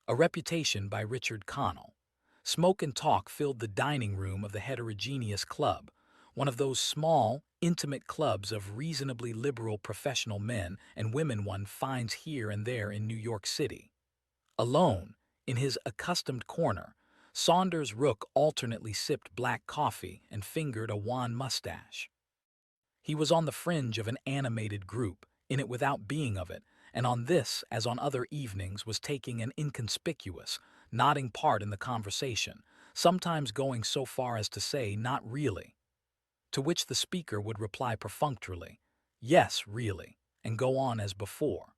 A Reputation by Richard Connell. Smoke and talk filled the dining room of the Heterogeneous Club, one of those small, intimate clubs of reasonably liberal professional men and women one finds here and there in New York City. Alone, in his accustomed corner, Saunders Rook alternately sipped black coffee and fingered a wan mustache. He was on the fringe of an animated group, in it without being of it, and on this, as on other evenings, was taking an inconspicuous, nodding part in the conversation, sometimes going so far as to say, "Not really," to which the speaker would reply perfunctorily, "Yes, really," and go on as before.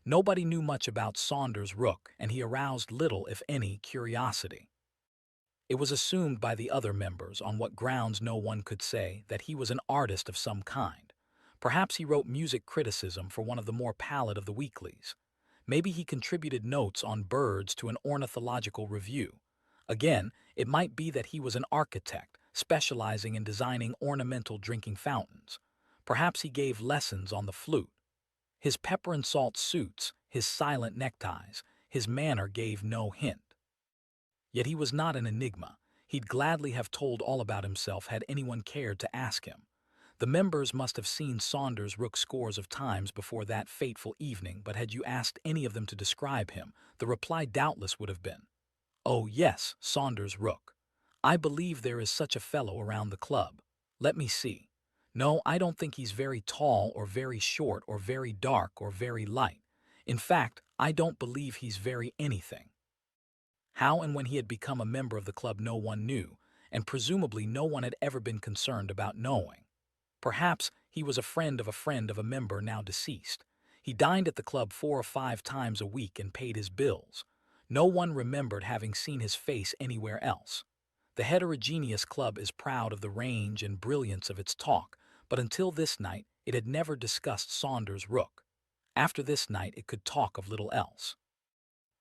Nobody knew much about Saunders Rook, and he aroused little, if any, curiosity. It was assumed by the other members, on what grounds no one could say, that he was an artist of some kind. Perhaps he wrote music criticism for one of the more pallid of the weeklies. Maybe he contributed notes on birds to an ornithological review. Again, it might be that he was an architect, specializing in designing ornamental drinking fountains. Perhaps he gave lessons on the flute. His pepper and salt suits, his silent neckties, his manner gave no hint. Yet he was not an enigma. He'd gladly have told all about himself had anyone cared to ask him. The members must have seen Saunders Rook scores of times before that fateful evening, but had you asked any of them to describe him, the reply doubtless would have been, "Oh yes, Saunders Rook. I believe there is such a fellow around the club. Let me see. No, I don't think he's very tall or very short or very dark or very light. In fact, I don't believe he's very anything." How and when he had become a member of the club no one knew, and presumably no one had ever been concerned about knowing. Perhaps he was a friend of a member now deceased. He dined at the club 4 or 5 times a week and paid his bills. No one remembered having seen his face anywhere else. The Heterogeneous Club is proud of the range and brilliance of its talk, but until this night it had never discussed Saunders Rook. After this night it could talk of little else.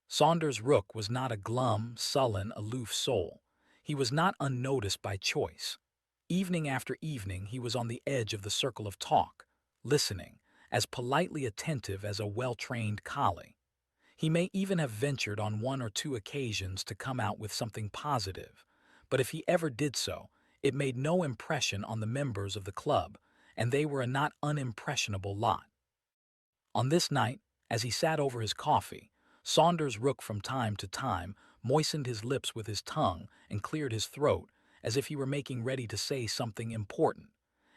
Saunders Rook was not a glum, sullen, aloof soul. He was not unnoticed by choice. Evening after evening he was on the edge of the circle of talk, listening, as politely attentive as a well-trained collie. He may even have ventured on 1 or 2 occasions to come out with something positive, but if he ever did so, it made no impression on the members of the club, and they were a not unimpressionable lot. On this night, as he sat over his coffee, Saunders Rook from time to time moistened his lips with his tongue and cleared his throat as if he were making ready to say something important,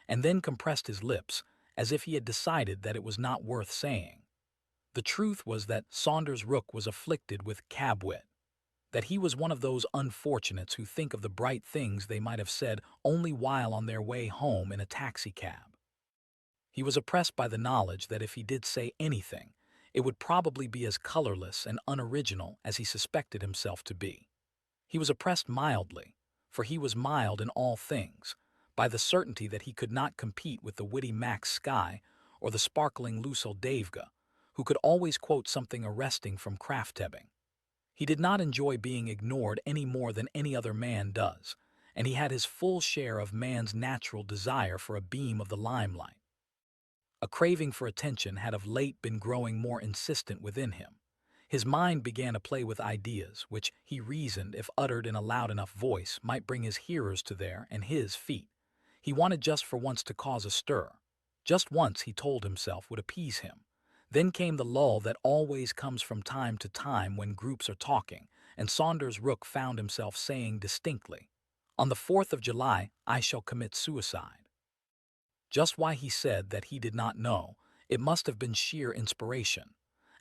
and then compressed his lips as if he had decided that it was not worth saying. The truth was that Saunders Rook was afflicted with cab-wit, that he was one of those unfortunates who think of the bright things they might have said only while on their way home in a taxicab. He was oppressed by the knowledge that if he did say anything, it would probably be as colorless and unoriginal as he suspected himself to be. He was oppressed mildly, for he was mild in all things, by the certainty that he could not compete with the witty Max Skye or the sparkling Lucille Davga, who could always quote something arresting from Krafft-Ebing. He did not enjoy being ignored any more than any other man does, and he had his full share of man's natural desire for a beam of the limelight. A craving for attention had of late been growing more insistent within him. His mind began to play with ideas, which, he reasoned, if uttered in a loud enough voice, might bring his hearers to their and his feet. He wanted just for once to cause a stir. Just once, he told himself, would appease him. Then came the lull that always comes from time to time when groups are talking, and Saunders Rook found himself saying distinctly, "On the 4th of July, I shall commit suicide." Just why he said that he did not know. It must have been sheer inspiration.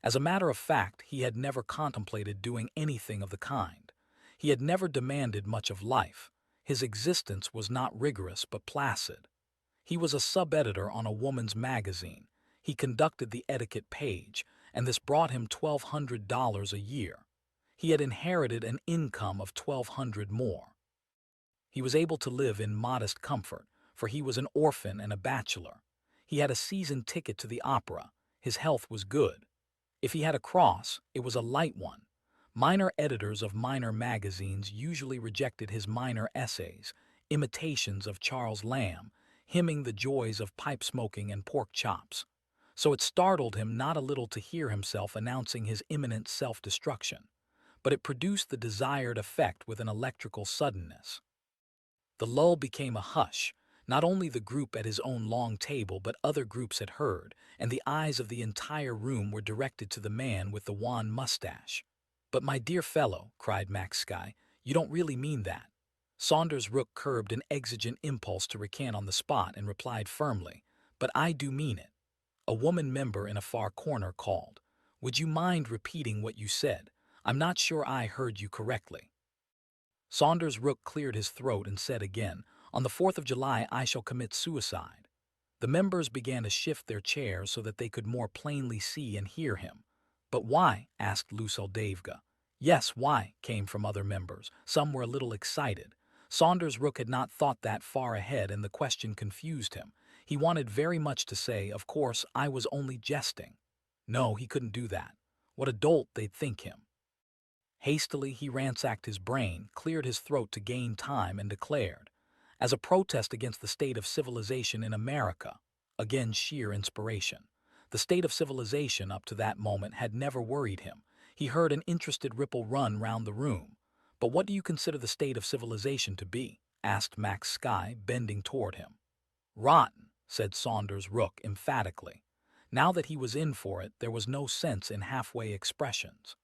As a matter of fact, he had never contemplated doing anything of the kind. He had never demanded much of life. His existence was not rigorous but placid. He was a sub-editor on a woman's magazine. He conducted the etiquette page, and this brought him $1,200 a year. He had inherited an income of $1,200 more. He was able to live in modest comfort, for he was an orphan and a bachelor. He had a season ticket to the opera. His health was good. If he had a cross, it was a light one. Minor editors of minor magazines usually rejected his minor essays, imitations of Charles Lamb, hymning the joys of pipe-smoking and pork chops. So it startled him not a little to hear himself announcing his imminent self-destruction. but it produced the desired effect with an electrical suddenness. The lull became a hush. Not only the group at his own long table, but other groups had heard, and the eyes of the entire room were directed to the man with the wan mustache. "But my dear fellow," cried Max Sky, "you don't really mean that." Saunders Rook curbed an exigent impulse to recant on the spot and replied firmly, "But I do mean it." A woman member in a far corner called, "Would you mind repeating what you said? I'm not sure I heard you correctly." Saunders Rook cleared his throat and said again, "On the 4th of July I shall commit suicide." The members began to shift their chairs so that they could more plainly see and hear him. "But why?" asked Luceldavga. "Yes, why?" came from other members. Some were a little excited. Saunders Rook had not thought that far ahead, and the question confused him. He wanted very much to say, "Of course, I was only jesting." No, he couldn't do that. What a dolt they'd think him. Hastily, he ransacked his brain, cleared his throat to gain time, and declared, "As a protest against the state of civilization in America." Again, sheer inspiration. The state of civilization up to that moment had never worried him. He heard an interested ripple run round the room. "But what do you consider the state of civilization to be?" asked Max Sky, bending toward him. "Rotten," said Saunders Rook emphatically. Now that he was in for it, there was no sense in halfway expressions.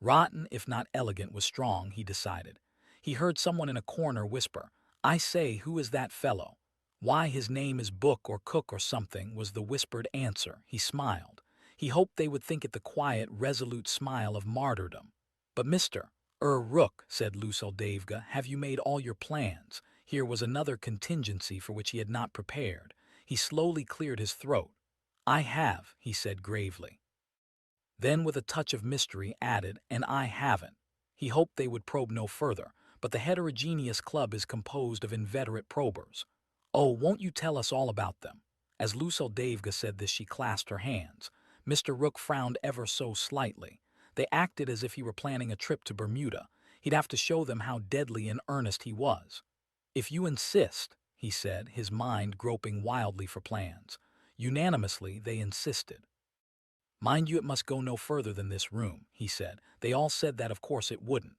Rotten, if not elegant, was strong, he decided. He heard someone in a corner whisper, "I say, who is that fellow?" "Why, his name is Book or Cook or something," was the whispered answer. He smiled. He hoped they would think it the quiet, resolute smile of martyrdom. "But Mr. Rook," said Luceldavga, "have you made all your plans?" Here was another contingency for which he had not prepared. He slowly cleared his throat. "I have," he said gravely. Then, with a touch of mystery, added, "and I haven't." He hoped they would probe no further, but the heterogeneous club is composed of inveterate probers. "Oh, won't you tell us all about them?" As Luceldavga said this, she clasped her hands. Mr. Rook frowned ever so slightly. They acted as if he were planning a trip to Bermuda. He'd have to show them how deadly in earnest he was. "If you insist," he said, his mind groping wildly for plans. Unanimously, they insisted. "Mind you, it must go no further than this room," he said. They all said that of course it wouldn't.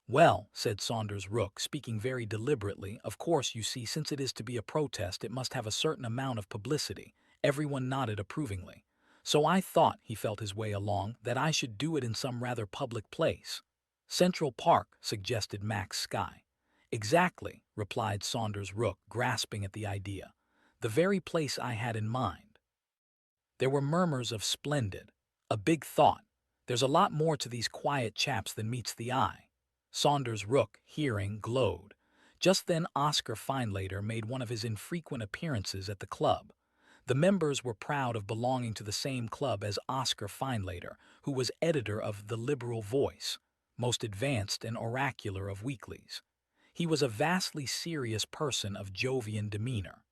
"Well," said Saunders Rook, speaking very deliberately, "of course, you see, since it is to be a protest, it must have a certain amount of publicity." Everyone nodded approvingly. "So I thought," he felt his way along, "that I should do it in some rather public place." "Central Park," suggested Max Sky. "Exactly," replied Saunders Rook, grasping at the idea. "The very place I had in mind." There were murmurs of "splendid." "A big thought. There's a lot more to these quiet chaps than meets the eye." Saunders Rook, hearing, glowed. Just then Oscar Findlater made one of his infrequent appearances at the club. The members were proud of belonging to the same club as Oscar Findlater, who was editor of The Liberal Voice, most advanced and oracular of weeklies. He was a vastly serious person of Jovian demeanor.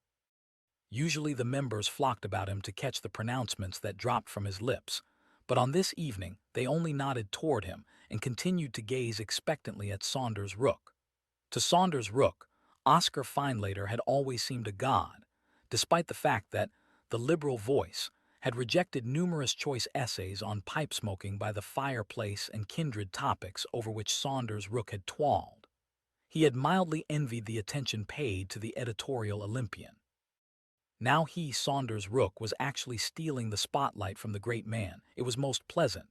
Usually the members flocked about him to catch the pronouncements that dropped from his lips, but on this evening they only nodded toward him and continued to gaze expectantly at Saunders Rook. To Saunders Rook, Oscar Findlater had always seemed a god, despite the fact that The Liberal Voice had rejected numerous choice essays on pipe smoking by the fireplace and kindred topics over which Saunders Rook had twalled. He had mildly envied the attention paid to the editorial Olympian. Now he, Saunders Rook, was actually stealing the spotlight from the great man. It was most pleasant.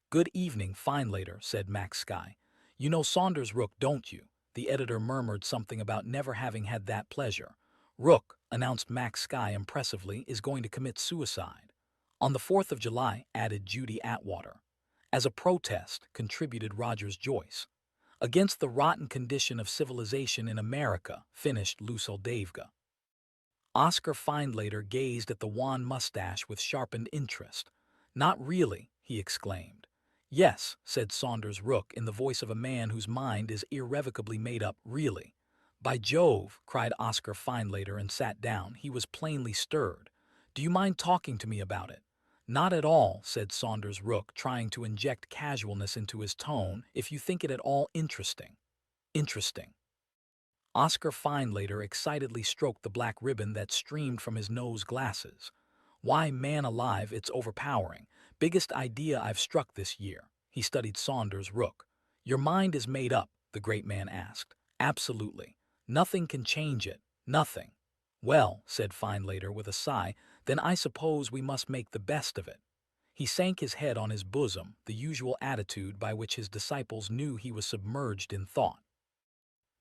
"Good evening, Findlater," said Max Sky. "You know Saunders Rook, don't you?" The editor murmured something about never having had that pleasure. "Rook," announced Max Sky impressively, "is going to commit suicide." "On the 4th of July," added Judy Atwater. "As a protest," contributed Rogers Joyce. "Against the rotten condition of civilization in America," finished Luceldavga. Oscar Findlater gazed at the wan mustache with sharpened interest. "Not really," he exclaimed. "Yes," said Saunders Rook in the voice of a man whose mind is irrevocably made up, "really." "By Jove," cried Oscar Findlater and sat down. He was plainly stirred. "Do you mind talking to me about it?" "Not at all," said Saunders Rook, trying to inject casualness into his tone, "if you think it at all interesting." "Interesting." Oscar Findlater excitedly stroked the black ribbon that streamed from his nose glasses. "Why, man alive, it's overpowering. Biggest idea I've struck this year." He studied Saunders Rook. Your mind is made up, the great man asked. Absolutely. Nothing can change it. Nothing. Well, said Findlater with a sigh, then I suppose we must make the best of it. He sank his head on his bosom, the usual attitude by which his disciples knew he was submerged in thought.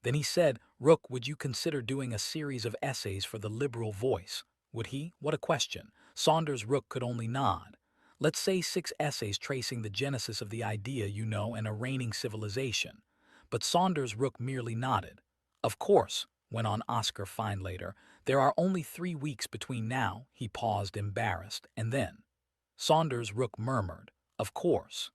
Then he said, Rook, would you consider doing a series of essays for the Liberal Voice? Would he? What a question. Saunders Rook could only nod. Let's say 6 essays tracing the genesis of the idea, you know, and arraigning civilization. But Saunders Rook merely nodded. Of course, went on Oscar Findlater, there are only 3 weeks between now, he paused embarrassed, and then. Saunders Rook murmured, Of course.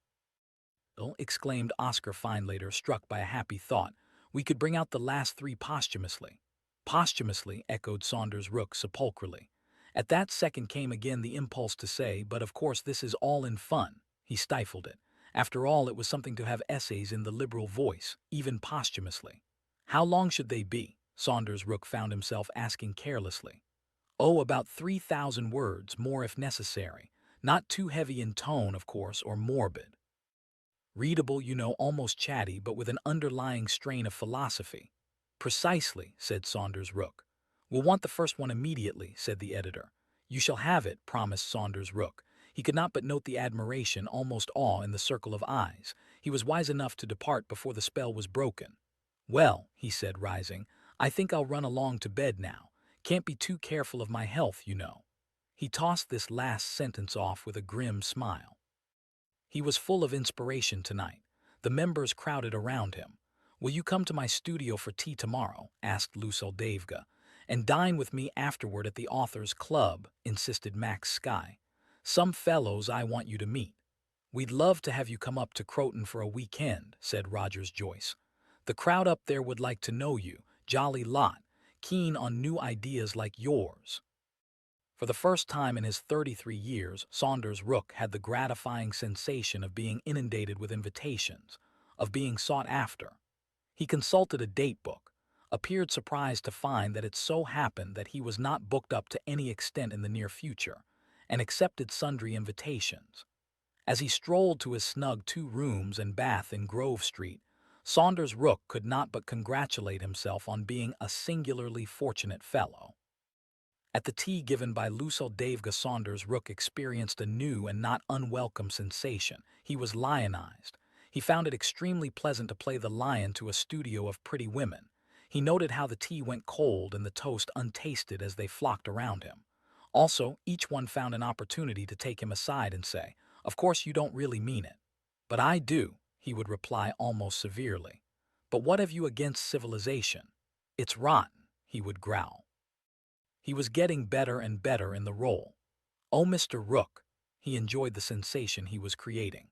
Exclaimed Oscar Findlater, struck by a happy thought. We could bring out the last 3 posthumously. Posthumously, echoed Saunders Rook sepulchrally. At that second came again the impulse to say, but of course this is all in fun. He stifled it. After all, it was something to have essays in the Liberal Voice, even posthumously. How long should they be? Saunders Rook found himself asking carelessly. Oh, about 3,000 words, more if necessary. Not too heavy in tone, of course, or morbid. Readable, you know, almost chatty, but with an underlying strain of philosophy. Precisely, said Saunders Rook. We'll want the first one immediately, said the editor. You shall have it, promised Saunders Rook. He could not but note the admiration, almost awe, in the circle of eyes. He was wise enough to depart before the spell was broken. Well, he said, rising, I think I'll run along to bed now. Can't be too careful of my health, you know. He tossed this last sentence off with a grim smile. He was full of inspiration tonight. The members crowded around him. Will you come to my studio for tea tomorrow? Asked Lucille Davga. And dine with me afterward at the Authors Club, insisted Max Sky. Some fellows I want you to meet. We'd love to have you come up to Croton for a weekend, said Rogers Joyce. The crowd up there would like to know you, jolly lot, keen on new ideas like yours. For the first time in his 33 years, Saunders Rook had the gratifying sensation of being inundated with invitations, of being sought after. He consulted a date book, appeared surprised to find that it so happened that he was not booked up to any extent in the near future, and accepted sundry invitations. As he strolled to his snug 2 rooms and bath in Grove Street, Saunders Rook could not but congratulate himself on being a singularly fortunate fellow. At the tea given by Lucille Davga, Saunders Rook experienced a new and not unwelcome sensation. He was lionized. He found it extremely pleasant to play the lion to a studio of pretty women. He noted how the tea went cold and the toast untasted as they flocked around him. Also, each one found an opportunity to take him aside and say, Of course you don't really mean it. But I do, he would reply almost severely. But what have you against civilization? It's rotten, he would growl. He was getting better and better in the role. Oh, Mr. Rook, he enjoyed the sensation he was creating.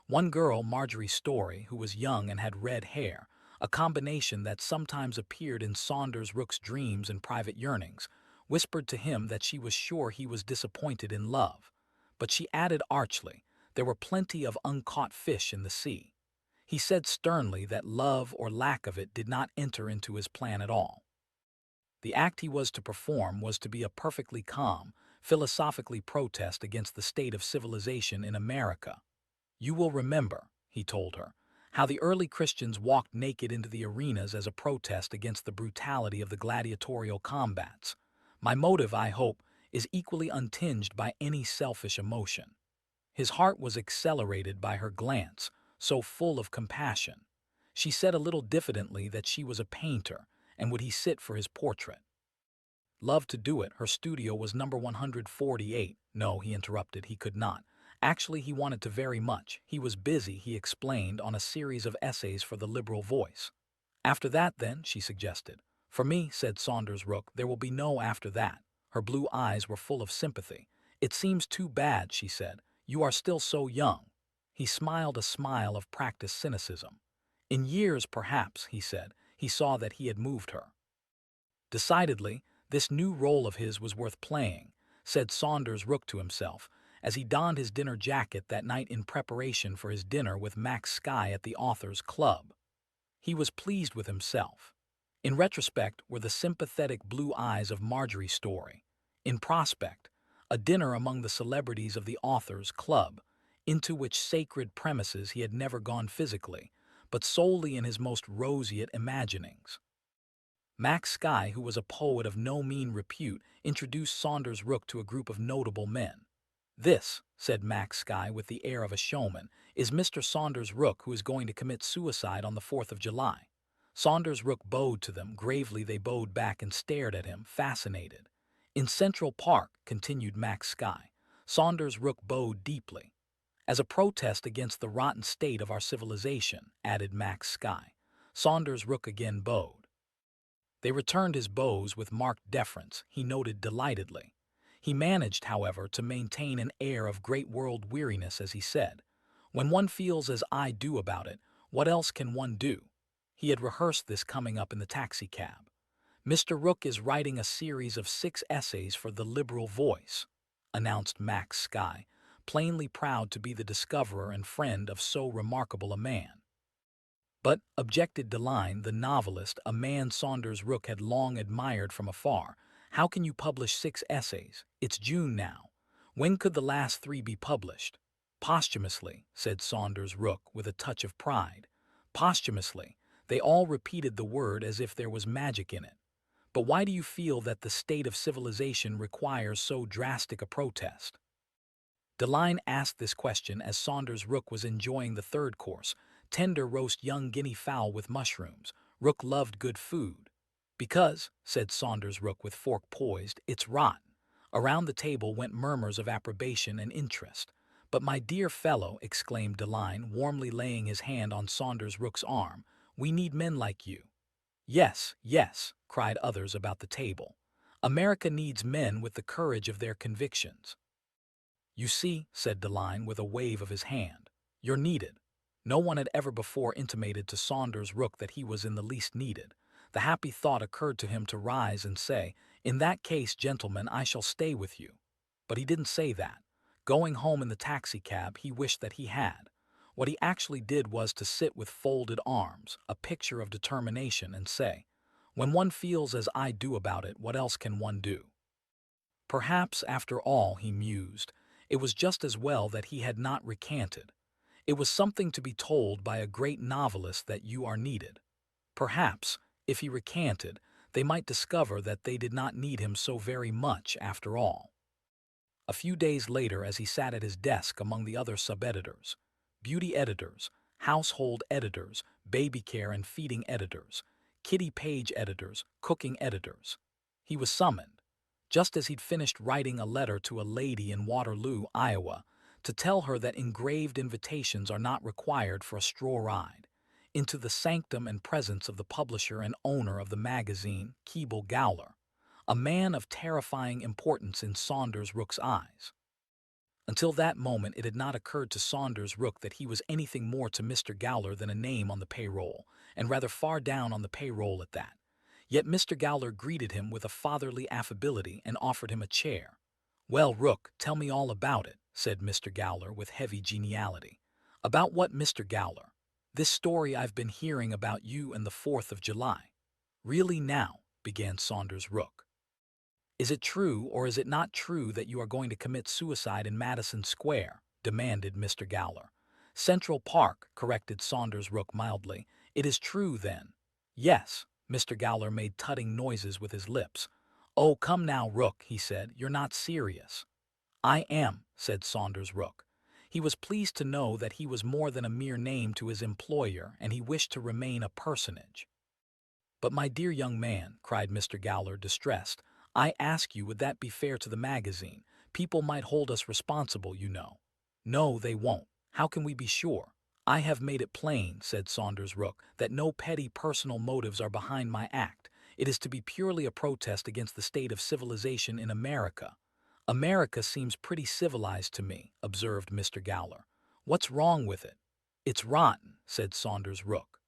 One girl, Marjorie Story, who was young and had red hair, a combination that sometimes appeared in Saunders Rook's dreams and private yearnings, whispered to him that she was sure he was disappointed in love. But she added archly, there were plenty of uncaught fish in the sea. He said sternly that love or lack of it did not enter into his plan at all. The act he was to perform was to be a perfectly calm, philosophically protest against the state of civilization in America. You will remember, he told her, how the early Christians walked naked into the arenas as a protest against the brutality of the gladiatorial combats. My motive, I hope, is equally untinged by any selfish emotion. His heart was accelerated by her glance, so full of compassion. She said a little diffidently that she was a painter, and would he sit for his portrait? Loved to do it. Her studio was number 148. No, he interrupted, he could not. Actually, he wanted to very much. He was busy, he explained, on a series of essays for the Liberal Voice. After that, then, she suggested. For me, said Saunders Rook, there will be no after that. Her blue eyes were full of sympathy. It seems too bad, she said. You are still so young. He smiled a smile of practiced cynicism. In years, perhaps, he said. He saw that he had moved her. Decidedly, this new role of his was worth playing, said Saunders Rook to himself, as he donned his dinner jacket that night in preparation for his dinner with Max Sky at the Authors Club. He was pleased with himself. In retrospect were the sympathetic blue eyes of Marjorie Story. In prospect, a dinner among the celebrities of the Authors Club. into which sacred premises he had never gone physically, but solely in his most roseate imaginings. Max Skye, who was a poet of no mean repute, introduced Saunders Rook to a group of notable men. "This," said Max Skye with the air of a showman, "is Mr. Saunders Rook, who is going to commit suicide on the 4th of July." Saunders Rook bowed to them. Gravely they bowed back and stared at him, fascinated. "In Central Park," continued Max Skye, Saunders Rook bowed deeply. "As a protest against the rotten state of our civilization," added Max Skye. Saunders Rook again bowed. They returned his bows with marked deference, he noted delightedly. He managed, however, to maintain an air of great world weariness as he said, "When one feels as I do about it, what else can one do?" He had rehearsed this coming up in the taxicab. "Mr. Rook is writing a series of 6 essays for the Liberal Voice," announced Max Skye, plainly proud to be the discoverer and friend of so remarkable a man. "But," objected Deline, the novelist, a man Saunders Rook had long admired from afar, "how can you publish 6 essays? It's June now. When could the last 3 be published?" "Posthumously," said Saunders Rook with a touch of pride. "Posthumously." They all repeated the word as if there was magic in it. "But why do you feel that the state of civilization requires so drastic a protest?" Deline asked this question as Saunders Rook was enjoying the third course, tender roast young guinea fowl with mushrooms. Rook loved good food. "Because," said Saunders Rook with fork poised, "it's rotten." Around the table went murmurs of approbation and interest. "But my dear fellow," exclaimed Deline, warmly laying his hand on Saunders Rook's arm, "we need men like you." "Yes, yes," cried others about the table. "America needs men with the courage of their convictions." "You see," said Deline with a wave of his hand, "you're needed." No one had ever before intimated to Saunders Rook that he was in the least needed. The happy thought occurred to him to rise and say, "In that case, gentlemen, I shall stay with you." But he didn't say that. Going home in the taxicab, he wished that he had. What he actually did was to sit with folded arms, a picture of determination, and say, "When one feels as I do about it, what else can one do?" Perhaps, after all, he mused, it was just as well that he had not recanted. It was something to be told by a great novelist that you are needed. Perhaps, if he recanted, they might discover that they did not need him so very much after all. A few days later, as he sat at his desk among the other sub-editors, beauty editors, household editors, baby care and feeding editors, kitty page editors, cooking editors, he was summoned, just as he'd finished writing a letter to a lady in Waterloo, Iowa, to tell her that engraved invitations are not required for a straw ride, into the sanctum and presence of the publisher and owner of the magazine, Keble Gowler, a man of terrifying importance in Saunders Rook's eyes. Until that moment it had not occurred to Saunders Rook that he was anything more to Mr. Gowler than a name on the payroll, and rather far down on the payroll at that. Yet Mr. Gowler greeted him with a fatherly affability and offered him a chair. "Well, Rook, tell me all about it," said Mr. Gowler with heavy geniality. "About what, Mr. Gowler?" "This story I've been hearing about you and the 4th of July." "Really now," began Saunders Rook. "Is it true or is it not true that you are going to commit suicide in Madison Square?" demanded Mr. Gowler. "Central Park," corrected Saunders Rook mildly. "It is true, then." "Yes." Mr. Gowler made tutting noises with his lips. "Oh, come now, Rook," he said, "you're not serious." "I am," said Saunders Rook. He was pleased to know that he was more than a mere name to his employer, and he wished to remain a personage. "But my dear young man," cried Mr. Gowler, distressed, "I ask you, would that be fair to the magazine? People might hold us responsible, you know." "No, they won't. How can we be sure?" "I have made it plain," said Saunders Rook, "that no petty personal motives are behind my act. It is to be purely a protest against the state of civilization in America." "America seems pretty civilized to me," observed Mr. Gowler. "What's wrong with it?" "It's rotten," said Saunders Rook.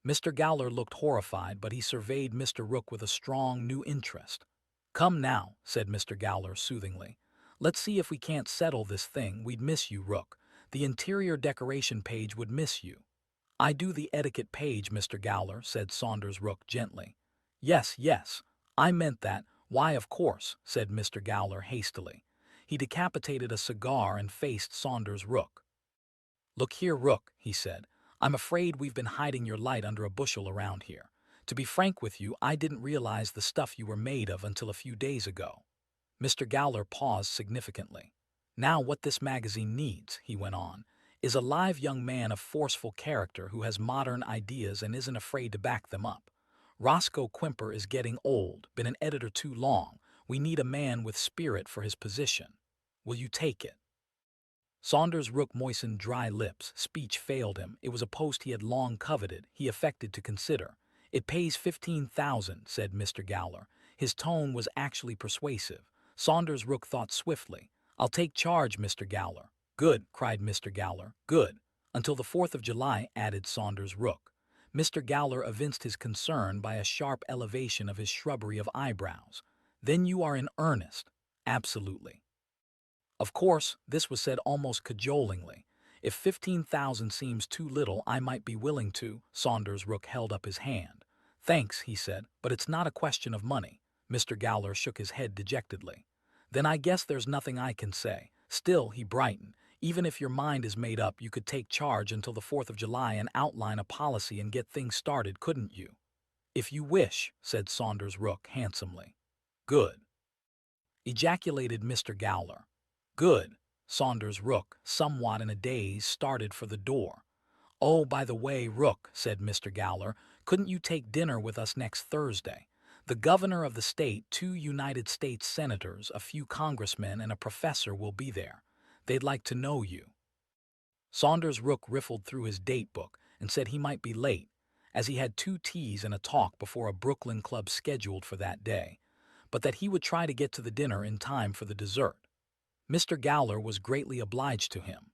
Mr. Gowler looked horrified, but he surveyed Mr. Rook with a strong, new interest. "Come now," said Mr. Gowler soothingly. "Let's see if we can't settle this thing. We'd miss you, Rook. The interior decoration page would miss you." "I do the etiquette page, Mr. Gowler," said Saunders Rook gently. "Yes, yes, I meant that. Why, of course," said Mr. Gowler hastily. He decapitated a cigar and faced Saunders Rook. "Look here, Rook," he said. "I'm afraid we've been hiding your light under a bushel around here. To be frank with you, I didn't realize the stuff you were made of until a few days ago." Mr. Gowler paused significantly. "Now what this magazine needs," he went on, "is a live young man of forceful character who has modern ideas and isn't afraid to back them up. Roscoe Quimper is getting old, been an editor too long. We need a man with spirit for his position. Will you take it?" Saunders Rook moistened dry lips. Speech failed him. It was a post he had long coveted. He affected to consider. "It pays 15,000, said Mr. Gowler. His tone was actually persuasive. Saunders Rook thought swiftly. "I'll take charge, Mr. Gowler." "Good," cried Mr. Gowler. "Good. Until the 4th of July, added Saunders Rook. Mr. Gowler evinced his concern by a sharp elevation of his shrubbery of eyebrows. "Then you are in earnest?" "Absolutely." Of course, this was said almost cajolingly. "If 15,000 seems too little, I might be willing to." Saunders Rook held up his hand. "Thanks," he said, "but it's not a question of money." Mr. Gowler shook his head dejectedly. "Then I guess there's nothing I can say." Still, he brightened. "Even if your mind is made up, you could take charge until the 4th of July and outline a policy and get things started, couldn't you?" "If you wish," said Saunders Rook handsomely. "Good," ejaculated Mr. Gowler. "Good." Saunders Rook, somewhat in a daze, started for the door. "Oh, by the way, Rook," said Mr. Gowler, "couldn't you take dinner with us next Thursday? The governor of the state, 2 United States senators, a few congressmen, and a professor will be there. They'd like to know you." Saunders Rook riffled through his date book and said he might be late, as he had 2 teas and a talk before a Brooklyn club scheduled for that day, but that he would try to get to the dinner in time for the dessert. Mr. Gowler was greatly obliged to him.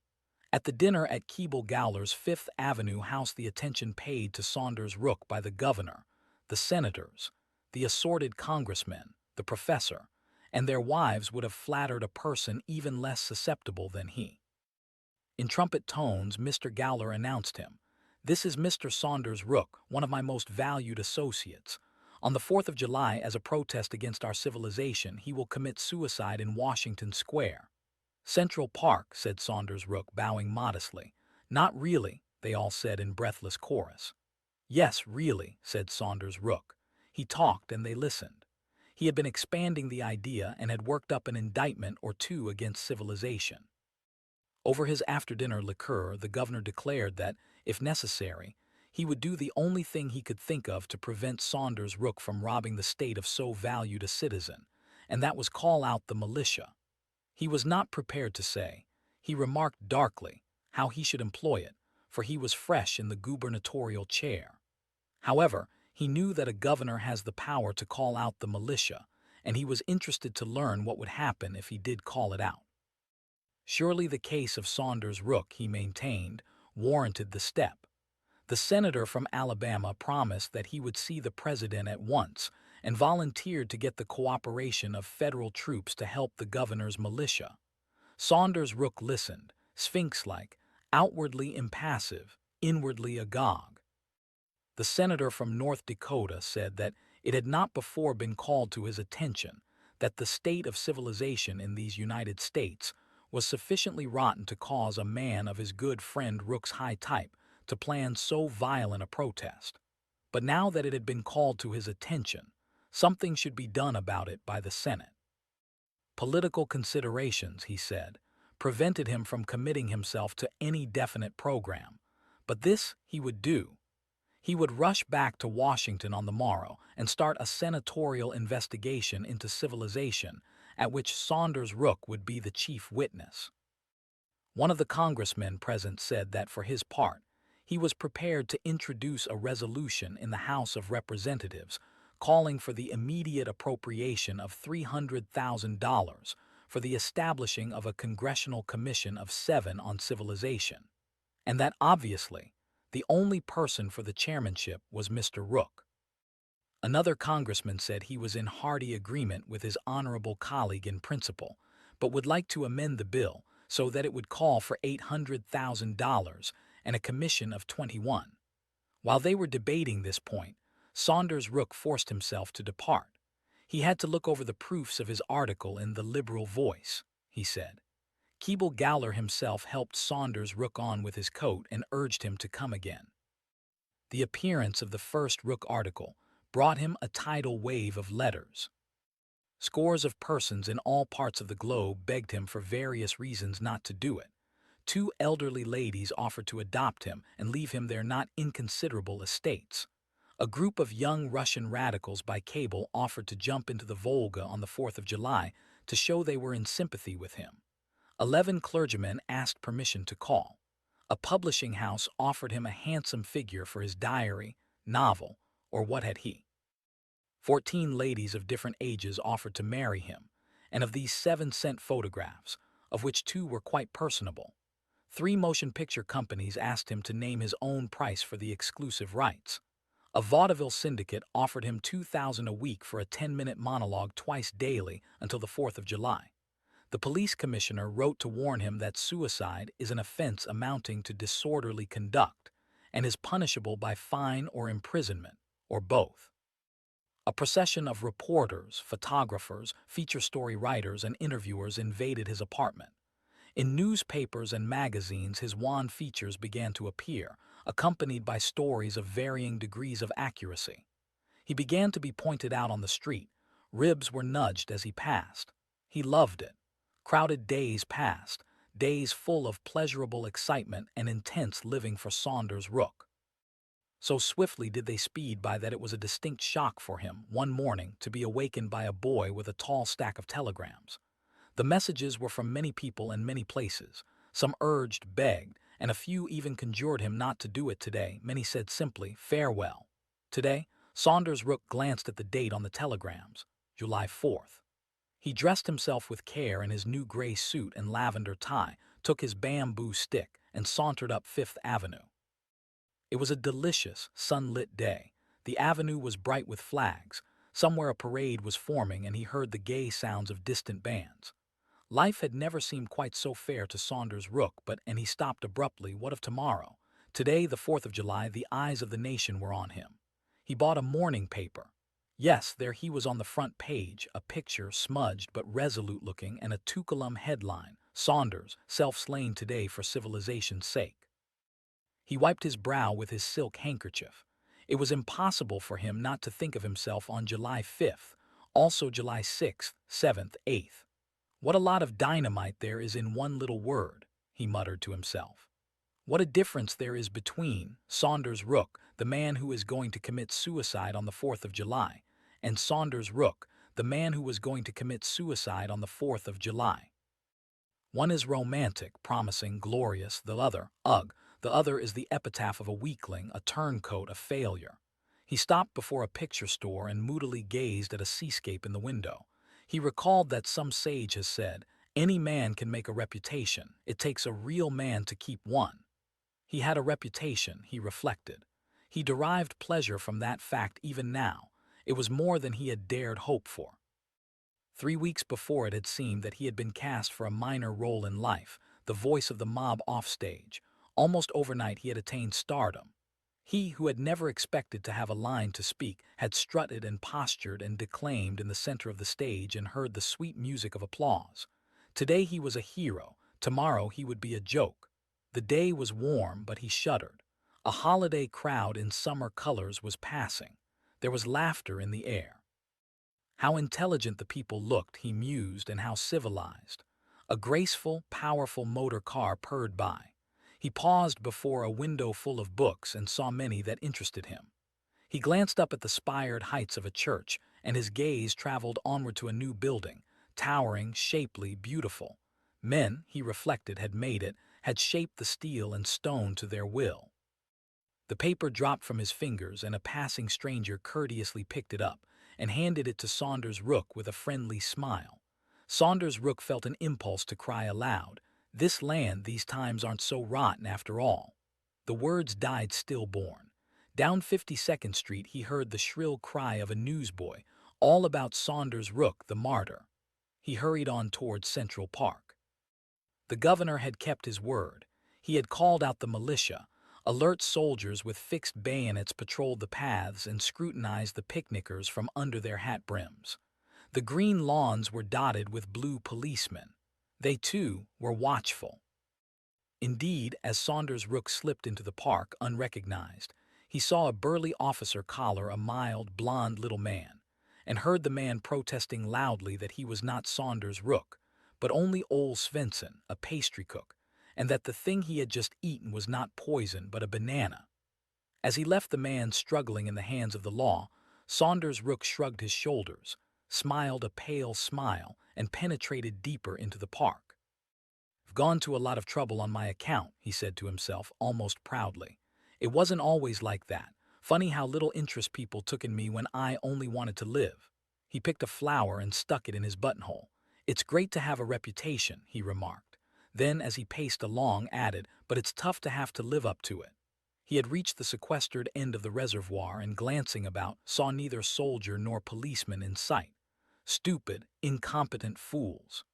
At the dinner at Keble Gowler's 5th Avenue house, the attention paid to Saunders Rook by the governor, the senators, the assorted congressmen, the professor, and their wives would have flattered a person even less susceptible than he. In trumpet tones, Mr. Gowler announced him. "This is Mr. Saunders Rook, one of my most valued associates. On the 4th of July, as a protest against our civilization, he will commit suicide in Washington Square." "Central Park," said Saunders Rook, bowing modestly. "Not really," they all said in breathless chorus. "Yes, really," said Saunders Rook. He talked and they listened. He had been expanding the idea and had worked up an indictment or two against civilization. Over his after-dinner liqueur, the governor declared that, if necessary, he would do the only thing he could think of to prevent Saunders Rook from robbing the state of so valued a citizen, and that was call out the militia. He was not prepared to say, he remarked darkly, how he should employ it, for he was fresh in the gubernatorial chair. However, he knew that a governor has the power to call out the militia, and he was interested to learn what would happen if he did call it out. Surely the case of Saunders Rook, he maintained, warranted the step. The senator from Alabama promised that he would see the president at once and volunteered to get the cooperation of federal troops to help the governor's militia. Saunders Rook listened, sphinx-like, outwardly impassive, inwardly agog. The senator from North Dakota said that it had not before been called to his attention that the state of civilization in these United States was sufficiently rotten to cause a man of his good friend Rook's high type to plan so violent a protest. But now that it had been called to his attention, something should be done about it by the Senate. Political considerations, he said, prevented him from committing himself to any definite program, but this he would do. He would rush back to Washington on the morrow and start a senatorial investigation into civilization at which Saunders Rook would be the chief witness. One of the congressmen present said that for his part, he was prepared to introduce a resolution in the House of Representatives calling for the immediate appropriation of $300,000 for the establishing of a congressional commission of 7 on civilization, and that obviously the only person for the chairmanship was Mr. Rook. Another congressman said he was in hearty agreement with his honorable colleague in principle, but would like to amend the bill so that it would call for $800,000 and a commission of 21. While they were debating this point, Saunders Rook forced himself to depart. He had to look over the proofs of his article in the Liberal Voice. he said. Keeble Gowler himself helped Saunders Rook on with his coat and urged him to come again. The appearance of the first Rook article brought him a tidal wave of letters. Scores of persons in all parts of the globe begged him for various reasons not to do it. Two elderly ladies offered to adopt him and leave him their not inconsiderable estates. A group of young Russian radicals by cable offered to jump into the Volga on the 4th of July to show they were in sympathy with him. 11 clergymen asked permission to call. A publishing house offered him a handsome figure for his diary, novel, or what had he. 14 ladies of different ages offered to marry him, and of these 7 sent photographs, of which 2 were quite personable. 3 motion picture companies asked him to name his own price for the exclusive rights. A vaudeville syndicate offered him $2,000 a week for a 10-minute monologue twice daily until the 4th of July. The police commissioner wrote to warn him that suicide is an offense amounting to disorderly conduct and is punishable by fine or imprisonment, or both. A procession of reporters, photographers, feature story writers, and interviewers invaded his apartment. In newspapers and magazines, his wan features began to appear, accompanied by stories of varying degrees of accuracy. He began to be pointed out on the street. Ribs were nudged as he passed. He loved it. Crowded days passed, days full of pleasurable excitement and intense living for Saunders Rook. So swiftly did they speed by that it was a distinct shock for him, one morning, to be awakened by a boy with a tall stack of telegrams. The messages were from many people and many places. Some urged, begged, and a few even conjured him not to do it today. Many said simply, farewell. Today, Saunders Rook glanced at the date on the telegrams, July 4th. He dressed himself with care in his new gray suit and lavender tie, took his bamboo stick, and sauntered up Fifth Avenue. It was a delicious, sunlit day. The avenue was bright with flags. Somewhere a parade was forming, and he heard the gay sounds of distant bands. Life had never seemed quite so fair to Saunders Rook, and he stopped abruptly. What of tomorrow? Today, the 4th of July, the eyes of the nation were on him. He bought a morning paper. Yes, there he was on the front page, a picture, smudged but resolute-looking, and a Tukulum headline, Saunders, self-slain today for civilization's sake. He wiped his brow with his silk handkerchief. It was impossible for him not to think of himself on July 5th, also July 6th, 7th, 8th. What a lot of dynamite there is in one little word, he muttered to himself. What a difference there is between Saunders Rook, the man who is going to commit suicide on the 4th of July, and Saunders Rook, the man who was going to commit suicide on the 4th of July. One is romantic, promising, glorious, the other, ugh, the other is the epitaph of a weakling, a turncoat, a failure. He stopped before a picture store and moodily gazed at a seascape in the window. He recalled that some sage has said, any man can make a reputation, it takes a real man to keep one. He had a reputation, he reflected. He derived pleasure from that fact even now. It was more than he had dared hope for. 3 weeks before it had seemed that he had been cast for a minor role in life, the voice of the mob offstage. Almost overnight he had attained stardom. He who had never expected to have a line to speak had strutted and postured and declaimed in the center of the stage and heard the sweet music of applause. Today he was a hero, tomorrow he would be a joke. The day was warm, but he shuddered. A holiday crowd in summer colors was passing. There was laughter in the air. How intelligent the people looked, he mused, and how civilized. A graceful, powerful motor car purred by. He paused before a window full of books and saw many that interested him. He glanced up at the spired heights of a church, and his gaze traveled onward to a new building, towering, shapely, beautiful. Men, he reflected, had made it, had shaped the steel and stone to their will. The paper dropped from his fingers, and a passing stranger courteously picked it up and handed it to Saunders Rook with a friendly smile. Saunders Rook felt an impulse to cry aloud, "This land, these times aren't so rotten after all." The words died stillborn. Down 52nd Street he heard the shrill cry of a newsboy, all about Saunders Rook, the martyr. He hurried on towards Central Park. The governor had kept his word. He had called out the militia. Alert soldiers with fixed bayonets patrolled the paths and scrutinized the picnickers from under their hat brims. The green lawns were dotted with blue policemen. They, too, were watchful. Indeed, as Saunders Rook slipped into the park unrecognized, he saw a burly officer collar a mild, blond little man, and heard the man protesting loudly that he was not Saunders Rook, but only Ole Svensson, a pastry cook, and that the thing he had just eaten was not poison but a banana. As he left the man struggling in the hands of the law, Saunders Rook shrugged his shoulders, smiled a pale smile, and penetrated deeper into the park. "I've gone to a lot of trouble on my account," he said to himself, almost proudly. "It wasn't always like that. Funny how little interest people took in me when I only wanted to live." He picked a flower and stuck it in his buttonhole. "It's great to have a reputation," he remarked. Then, as he paced along, added, "But it's tough to have to live up to it." He had reached the sequestered end of the reservoir and, glancing about, saw neither soldier nor policeman in sight. "Stupid, incompetent fools,"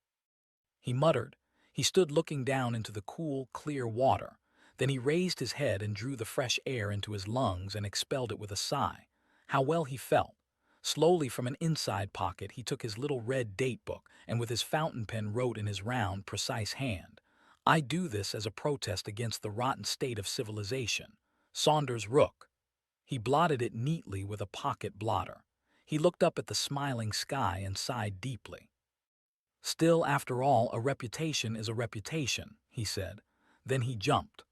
he muttered. He stood looking down into the cool, clear water. Then he raised his head and drew the fresh air into his lungs and expelled it with a sigh. How well he felt! Slowly from an inside pocket he took his little red date book and with his fountain pen wrote in his round, precise hand, "I do this as a protest against the rotten state of civilization. Saunders Rook." He blotted it neatly with a pocket blotter. He looked up at the smiling sky and sighed deeply. "Still, after all, a reputation is a reputation," he said. Then he jumped.